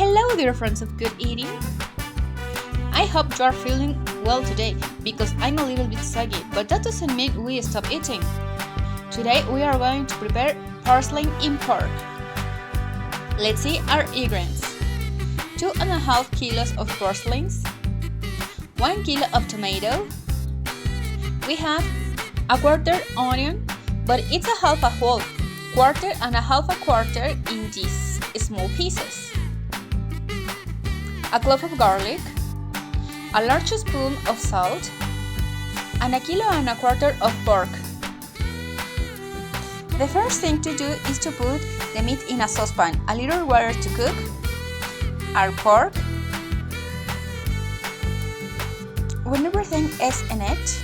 Hello dear friends of good eating! I hope you are feeling well today because I'm a little bit soggy, but that doesn't mean we stop eating. Today we are going to prepare purslane in pork. Let's see our ingredients. 2.5 kilos of purslanes, 1 kilo of tomato. We have a quarter onion, but it's a half a whole, quarter and a half a quarter in these small pieces. A clove of garlic, a large spoon of salt, and 1.25 kilos of pork. The first thing to do is to put the meat in a saucepan, a little water to cook our pork. When everything is in it,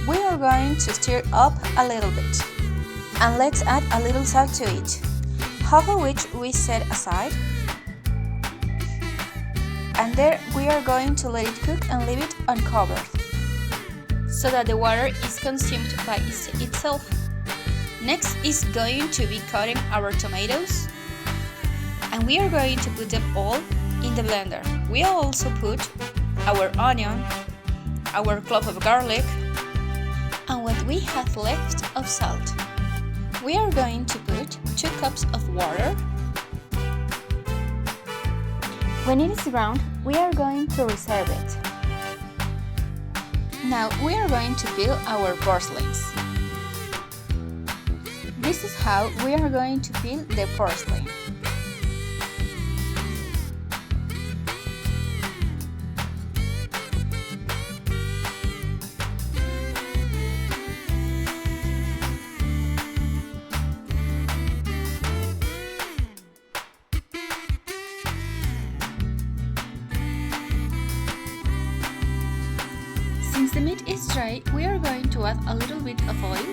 we are going to stir up a little bit. And let's add a little salt to it, half of which we set aside. And there we are going to let it cook and leave it uncovered, so that the water is consumed by itself. Next is going to be cutting our tomatoes, and we are going to put them all in the blender. We also put our onion, our clove of garlic, and what we have left of salt. We are going to put 2 cups of water. When it is ground, we are going to reserve it. Now we are going to peel our purslanes. This is how we are going to peel the purslane. Since the meat is dry, we are going to add a little bit of oil,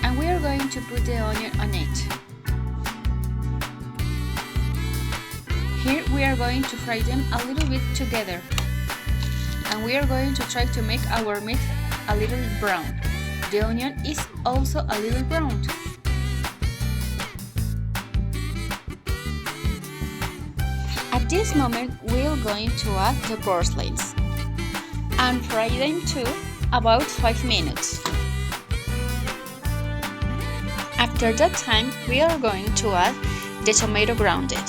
and we are going to put the onion on it. Here we are going to fry them a little bit together, and we are going to try to make our meat a little brown. The onion is also a little browned. At this moment we are going to add the purslanes and fry them too about 5 minutes. After that time, we are going to add the tomato grounded.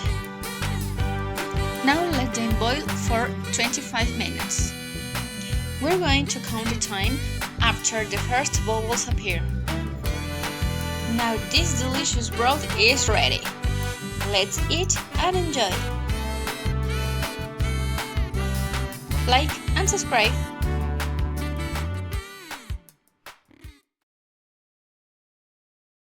Now let them boil for 25 minutes. We're going to count the time after the first bubbles appear. Now this delicious broth is ready. Let's eat and enjoy. Like and subscribe.